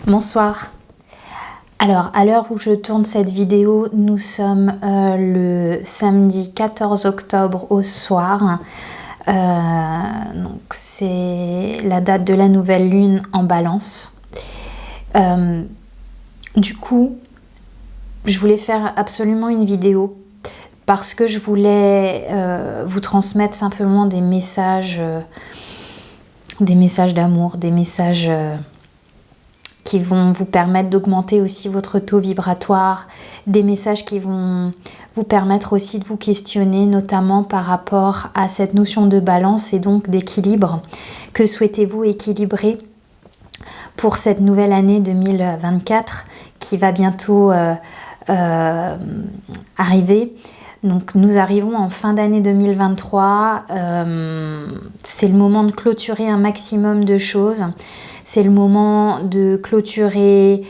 Bonsoir. Alors, à l'heure où je tourne cette vidéo, nous sommes le samedi 14 octobre au soir. Donc, c'est la date de la nouvelle lune en Balance. Du coup, je voulais faire absolument une vidéo parce que je voulais vous transmettre simplement des messages d'amour, des messages qui vont vous permettre d'augmenter aussi votre taux vibratoire, des messages qui vont vous permettre aussi de vous questionner, notamment par rapport à cette notion de balance et donc d'équilibre. Que souhaitez-vous équilibrer pour cette nouvelle année 2024 qui va bientôt arriver? Donc nous arrivons en fin d'année 2023, c'est le moment de clôturer un maximum de choses, c'est le moment de clôturer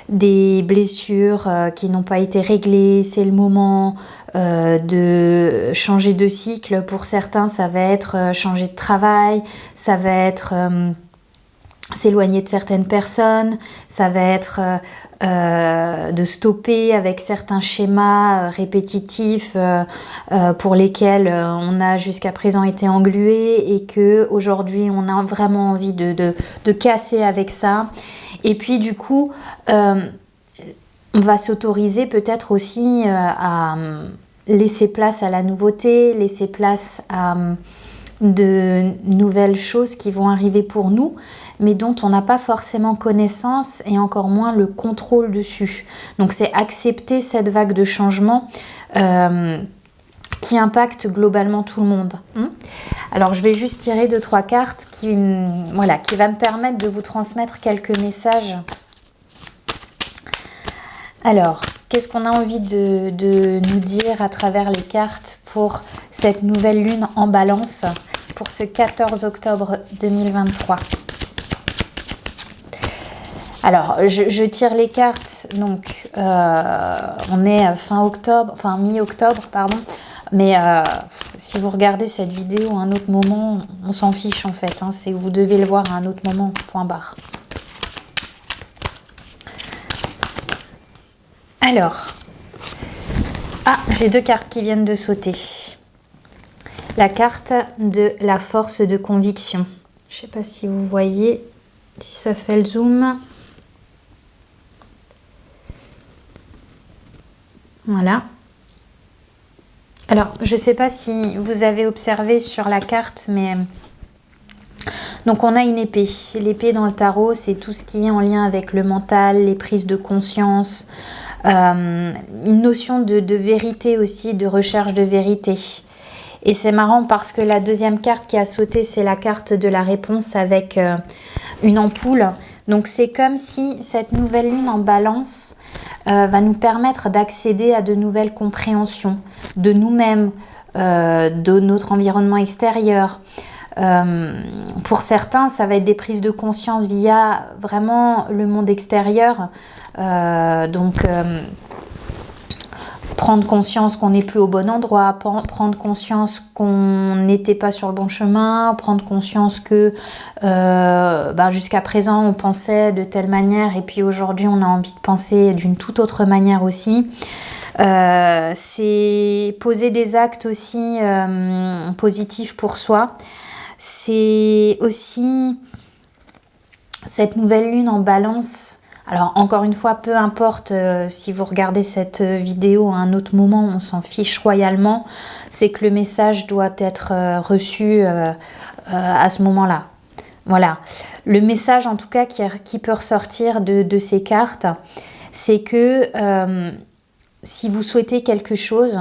des blessures qui n'ont pas été réglées, c'est le moment de changer de cycle. Pour certains, ça va être changer de travail, ça va être s'éloigner de certaines personnes, ça va être de stopper avec certains schémas répétitifs pour lesquels on a jusqu'à présent été englué et que aujourd'hui on a vraiment envie de casser avec ça. Et puis du coup, on va s'autoriser peut-être aussi à laisser place à la nouveauté, laisser place à de nouvelles choses qui vont arriver pour nous, mais dont on n'a pas forcément connaissance et encore moins le contrôle dessus. Donc c'est accepter cette vague de changement qui impacte globalement tout le monde. Alors je vais juste tirer 2-3 cartes qui va me permettre de vous transmettre quelques messages. Alors, qu'est-ce qu'on a envie de nous dire à travers les cartes pour cette nouvelle lune en Balance pour ce 14 octobre 2023? Alors, je tire les cartes, donc on est fin octobre, enfin mi-octobre, pardon. Mais si vous regardez cette vidéo à un autre moment, on s'en fiche en fait. C'est que vous devez le voir à un autre moment, point barre. Alors, j'ai 2 cartes qui viennent de sauter. La carte de la force de conviction. Je ne sais pas si vous voyez, si ça fait le zoom. Voilà. Alors, je ne sais pas si vous avez observé sur la carte, mais donc on a une épée. L'épée dans le tarot, c'est tout ce qui est en lien avec le mental, les prises de conscience, une notion de vérité aussi, de recherche de vérité. Et c'est marrant parce que la deuxième carte qui a sauté, c'est la carte de la réponse avec une ampoule. Donc c'est comme si cette nouvelle lune en Balance va nous permettre d'accéder à de nouvelles compréhensions de nous-mêmes, de notre environnement extérieur. Pour certains, ça va être des prises de conscience via vraiment le monde extérieur. Prendre conscience qu'on n'est plus au bon endroit, prendre conscience qu'on n'était pas sur le bon chemin, prendre conscience que jusqu'à présent on pensait de telle manière et puis aujourd'hui on a envie de penser d'une toute autre manière aussi. C'est poser des actes aussi positifs pour soi. C'est aussi cette nouvelle lune en Balance. Alors encore une fois, peu importe si vous regardez cette vidéo à un autre moment, on s'en fiche royalement. C'est que le message doit être reçu à ce moment-là. Voilà. Le message en tout cas qui peut ressortir de ces cartes, c'est que si vous souhaitez quelque chose,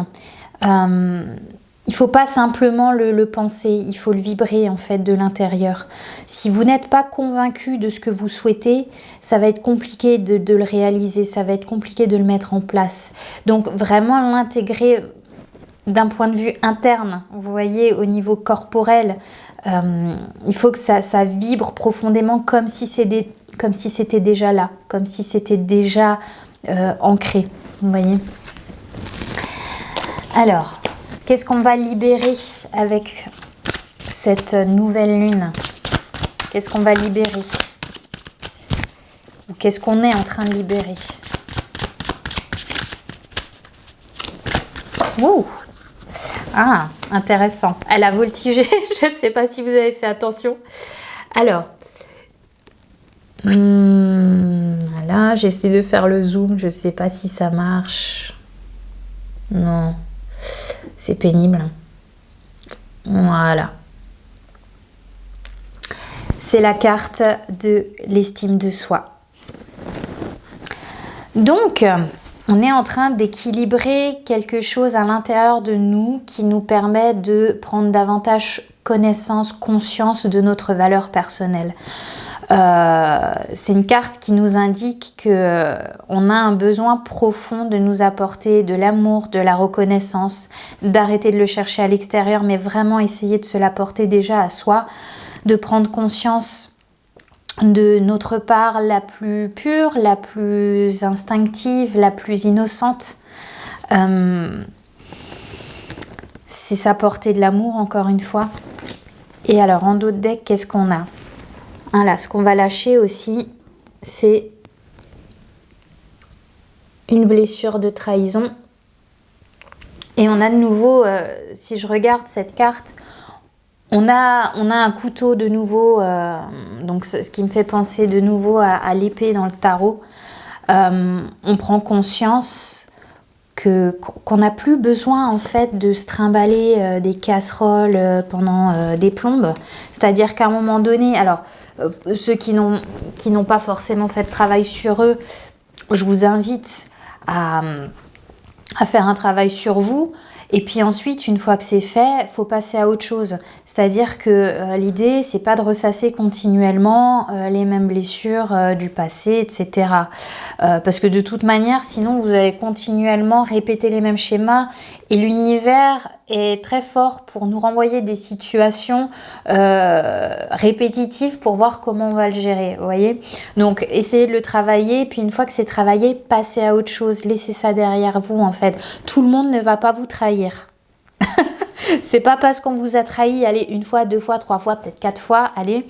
il ne faut pas simplement le penser, il faut le vibrer en fait de l'intérieur. Si vous n'êtes pas convaincu de ce que vous souhaitez, ça va être compliqué de le réaliser, ça va être compliqué de le mettre en place. Donc vraiment l'intégrer d'un point de vue interne, vous voyez, au niveau corporel, il faut que ça vibre profondément comme si c'était déjà là, comme si c'était déjà ancré, vous voyez. Alors, qu'est-ce qu'on va libérer avec cette nouvelle lune? Qu'est-ce qu'on va libérer? Qu'est-ce qu'on est en train de libérer? Ouh! Ah, intéressant. Elle a voltigé. Je ne sais pas si vous avez fait attention. Alors, voilà, j'essaie de faire le zoom. Je ne sais pas si ça marche. Non, c'est pénible. Voilà. C'est la carte de l'estime de soi. Donc, on est en train d'équilibrer quelque chose à l'intérieur de nous qui nous permet de prendre davantage connaissance, conscience de notre valeur personnelle. C'est une carte qui nous indique que on a un besoin profond de nous apporter de l'amour, de la reconnaissance, d'arrêter de le chercher à l'extérieur, mais vraiment essayer de se l'apporter déjà à soi, de prendre conscience de notre part la plus pure, la plus instinctive, la plus innocente. C'est s'apporter de l'amour, encore une fois. Et alors, en dos de deck, qu'est-ce qu'on a? Là, ce qu'on va lâcher aussi, c'est une blessure de trahison. Et on a de nouveau, si je regarde cette carte, on a un couteau de nouveau, donc ce qui me fait penser de nouveau à l'épée dans le tarot. On prend conscience qu'on n'a plus besoin en fait de se trimballer des casseroles pendant des plombes. C'est-à-dire qu'à un moment donné, alors ceux qui n'ont pas forcément fait de travail sur eux, je vous invite à faire un travail sur vous. Et puis ensuite, une fois que c'est fait, il faut passer à autre chose. C'est-à-dire que l'idée, c'est pas de ressasser continuellement les mêmes blessures du passé, etc. Parce que de toute manière, sinon, vous allez continuellement répéter les mêmes schémas. Et l'univers est très fort pour nous renvoyer des situations répétitives pour voir comment on va le gérer, vous voyez. Donc, essayez de le travailler. Puis une fois que c'est travaillé, passez à autre chose. Laissez ça derrière vous, en fait. Tout le monde ne va pas vous trahir. C'est pas parce qu'on vous a trahi, allez, une fois, deux fois, trois fois, peut-être quatre fois, allez,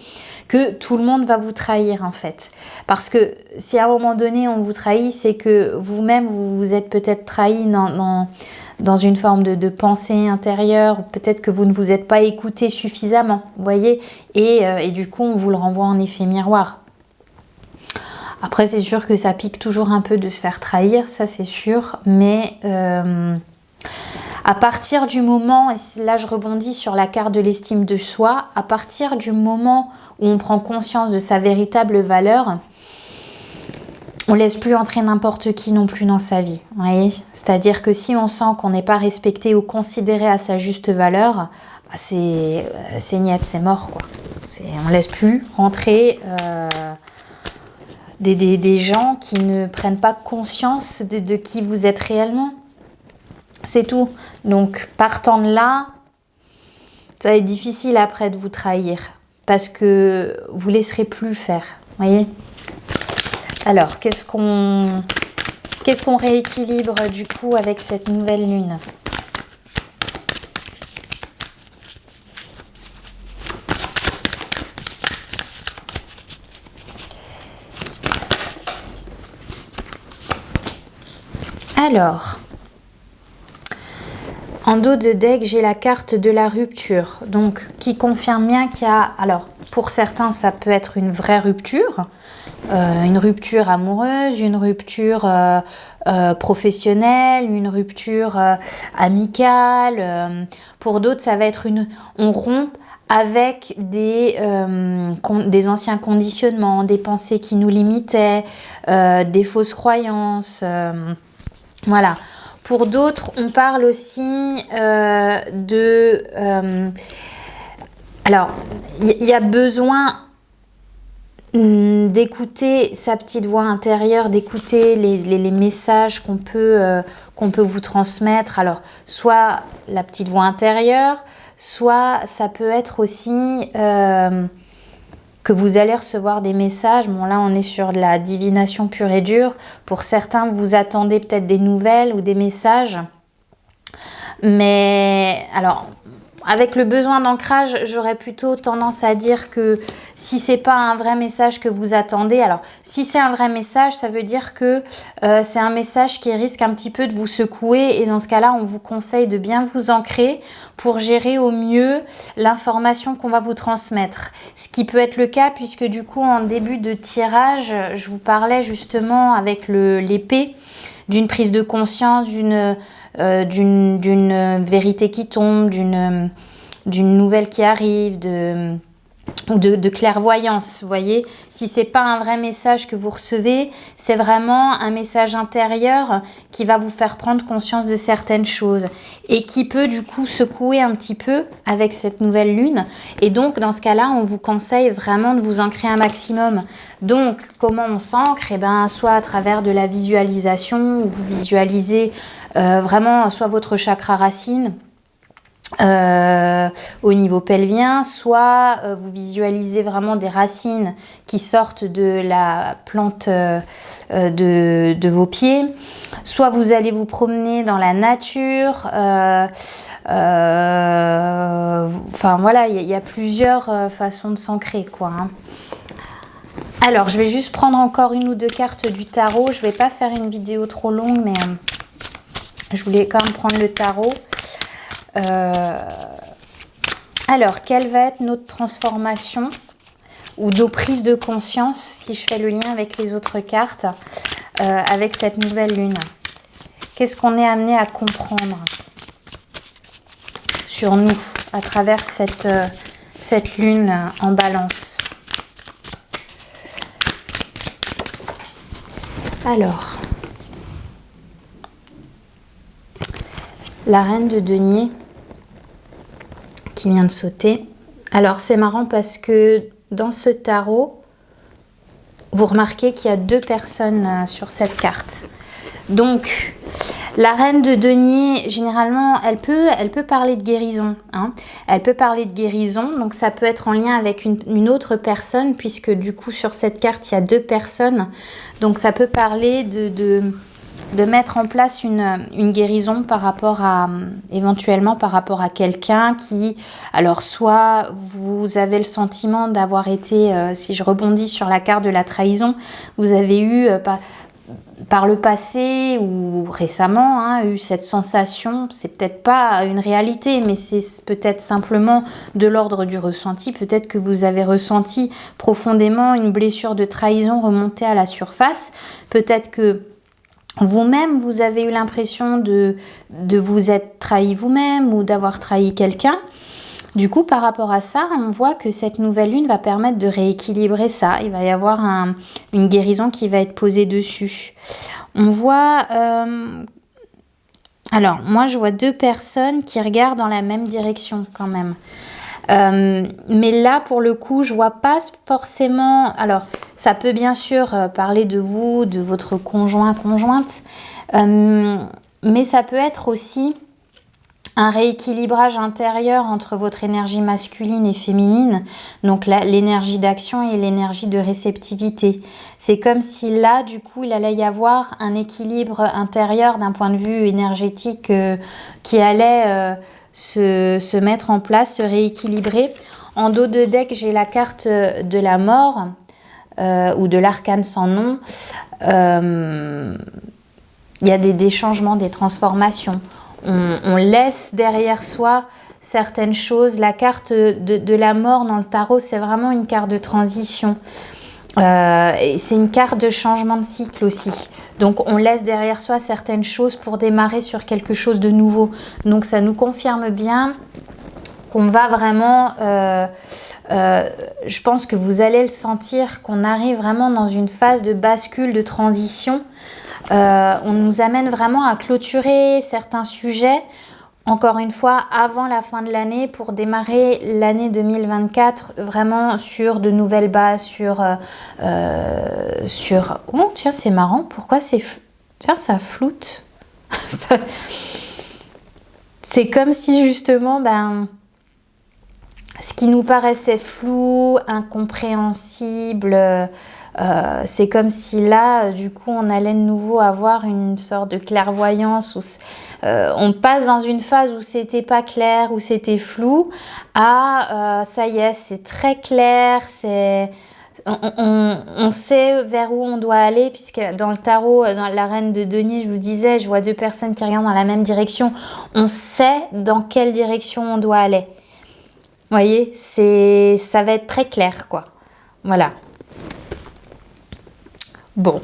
que tout le monde va vous trahir en fait. Parce que si à un moment donné on vous trahit, c'est que vous-même vous vous êtes peut-être trahi dans une forme de pensée intérieure, ou peut-être que vous ne vous êtes pas écouté suffisamment, vous voyez, et du coup on vous le renvoie en effet miroir. Après c'est sûr que ça pique toujours un peu de se faire trahir, ça c'est sûr, mais à partir du moment, et là je rebondis sur la carte de l'estime de soi, à partir du moment où on prend conscience de sa véritable valeur, on laisse plus entrer n'importe qui non plus dans sa vie. Vous voyez, c'est-à-dire que si on sent qu'on n'est pas respecté ou considéré à sa juste valeur, bah c'est niet, c'est mort quoi. On laisse plus rentrer des gens qui ne prennent pas conscience de qui vous êtes réellement. C'est tout. Donc, partant de là, ça va être difficile après de vous trahir parce que vous laisserez plus faire. Vous voyez? Alors, qu'est-ce qu'on rééquilibre du coup avec cette nouvelle lune? Alors, en dos de deck, j'ai la carte de la rupture, donc qui confirme bien qu'il y a, alors pour certains ça peut être une vraie rupture, une rupture amoureuse, une rupture professionnelle, une rupture amicale, pour d'autres ça va être on rompt avec des anciens conditionnements, des pensées qui nous limitaient, des fausses croyances, voilà. Pour d'autres, on parle aussi alors, il y a besoin d'écouter sa petite voix intérieure, d'écouter les messages qu'on peut vous transmettre. Alors, soit la petite voix intérieure, soit ça peut être aussi que vous allez recevoir des messages. Bon, là, on est sur de la divination pure et dure. Pour certains, vous attendez peut-être des nouvelles ou des messages. Mais, alors, avec le besoin d'ancrage, j'aurais plutôt tendance à dire que si c'est pas un vrai message que vous attendez, alors si c'est un vrai message, ça veut dire que c'est un message qui risque un petit peu de vous secouer et dans ce cas-là, on vous conseille de bien vous ancrer pour gérer au mieux l'information qu'on va vous transmettre. Ce qui peut être le cas puisque du coup, en début de tirage, je vous parlais justement avec l'épée d'une prise de conscience, d'une vérité qui tombe, d'une nouvelle qui arrive, de clairvoyance, vous voyez. Si c'est pas un vrai message que vous recevez, c'est vraiment un message intérieur qui va vous faire prendre conscience de certaines choses et qui peut du coup secouer un petit peu avec cette nouvelle lune. Et donc dans ce cas-là, on vous conseille vraiment de vous ancrer un maximum. Donc comment on s'ancre? Eh ben, soit à travers de la visualisation, où vous visualisez vraiment soit votre chakra racine, au niveau pelvien, soit vous visualisez vraiment des racines qui sortent de la plante de vos pieds, soit vous allez vous promener dans la nature, enfin voilà, il y a plusieurs façons de s'ancrer quoi, hein. Alors je vais juste prendre encore une ou deux cartes du tarot, je vais pas faire une vidéo trop longue mais je voulais quand même prendre le tarot. Alors, quelle va être notre transformation ou nos prises de conscience, si je fais le lien avec les autres cartes, avec cette nouvelle lune? Qu'est-ce qu'on est amené à comprendre sur nous à travers cette lune en balance? Alors, la reine de denier qui vient de sauter. Alors c'est marrant parce que dans ce tarot, vous remarquez qu'il y a deux personnes sur cette carte. Donc la reine de denier, généralement, elle peut parler de guérison, hein. Elle peut parler de guérison, donc ça peut être en lien avec une autre personne, puisque du coup sur cette carte, il y a deux personnes. Donc ça peut parler de mettre en place une guérison par rapport à, éventuellement par rapport à quelqu'un qui, alors soit vous avez le sentiment d'avoir été, si je rebondis sur la carte de la trahison, vous avez eu par le passé ou récemment, hein, eu cette sensation, c'est peut-être pas une réalité, mais c'est peut-être simplement de l'ordre du ressenti, peut-être que vous avez ressenti profondément une blessure de trahison remonter à la surface, peut-être que vous-même, vous avez eu l'impression de vous être trahi vous-même ou d'avoir trahi quelqu'un. Du coup, par rapport à ça, on voit que cette nouvelle lune va permettre de rééquilibrer ça. Il va y avoir une guérison qui va être posée dessus. On voit... alors, moi, je vois deux personnes qui regardent dans la même direction quand même. Mais là, pour le coup, je vois pas forcément... Alors, ça peut bien sûr parler de vous, de votre conjoint, conjointe, mais ça peut être aussi un rééquilibrage intérieur entre votre énergie masculine et féminine, donc l'énergie d'action et l'énergie de réceptivité. C'est comme si là, du coup, il allait y avoir un équilibre intérieur d'un point de vue énergétique qui allait se mettre en place, se rééquilibrer. En dos de deck, j'ai la carte de la mort ou de l'arcane sans nom. Il y a des changements, des transformations. On laisse derrière soi certaines choses. La carte de la mort dans le tarot, c'est vraiment une carte de transition. Et c'est une carte de changement de cycle aussi. Donc on laisse derrière soi certaines choses pour démarrer sur quelque chose de nouveau. Donc ça nous confirme bien qu'on va vraiment... je pense que vous allez le sentir, qu'on arrive vraiment dans une phase de bascule, de transition. On nous amène vraiment à clôturer certains sujets, encore une fois, avant la fin de l'année, pour démarrer l'année 2024 vraiment sur de nouvelles bases, sur... Oh, tiens, c'est marrant, pourquoi c'est... Tiens, ça floute. C'est comme si, justement, ce qui nous paraissait flou, incompréhensible, c'est comme si là, du coup, on allait de nouveau avoir une sorte de clairvoyance où on passe dans une phase où c'était pas clair, où c'était flou, à ça y est, c'est très clair, on sait vers où on doit aller, puisque dans le tarot, dans la reine de denier, je vous disais, je vois deux personnes qui regardent dans la même direction. On sait dans quelle direction on doit aller. Vous voyez, ça va être très clair, quoi. Voilà. Bon.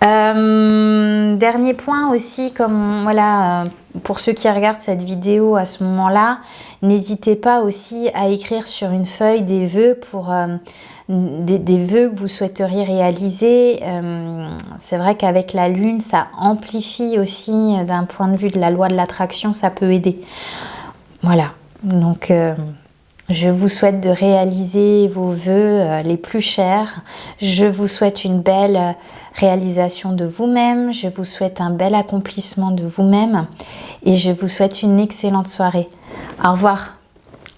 Dernier point aussi, comme voilà, pour ceux qui regardent cette vidéo à ce moment-là, n'hésitez pas aussi à écrire sur une feuille des vœux pour des vœux que vous souhaiteriez réaliser. C'est vrai qu'avec la lune, ça amplifie aussi d'un point de vue de la loi de l'attraction, ça peut aider. Voilà. Donc, je vous souhaite de réaliser vos vœux les plus chers. Je vous souhaite une belle réalisation de vous-même. Je vous souhaite un bel accomplissement de vous-même. Et je vous souhaite une excellente soirée. Au revoir.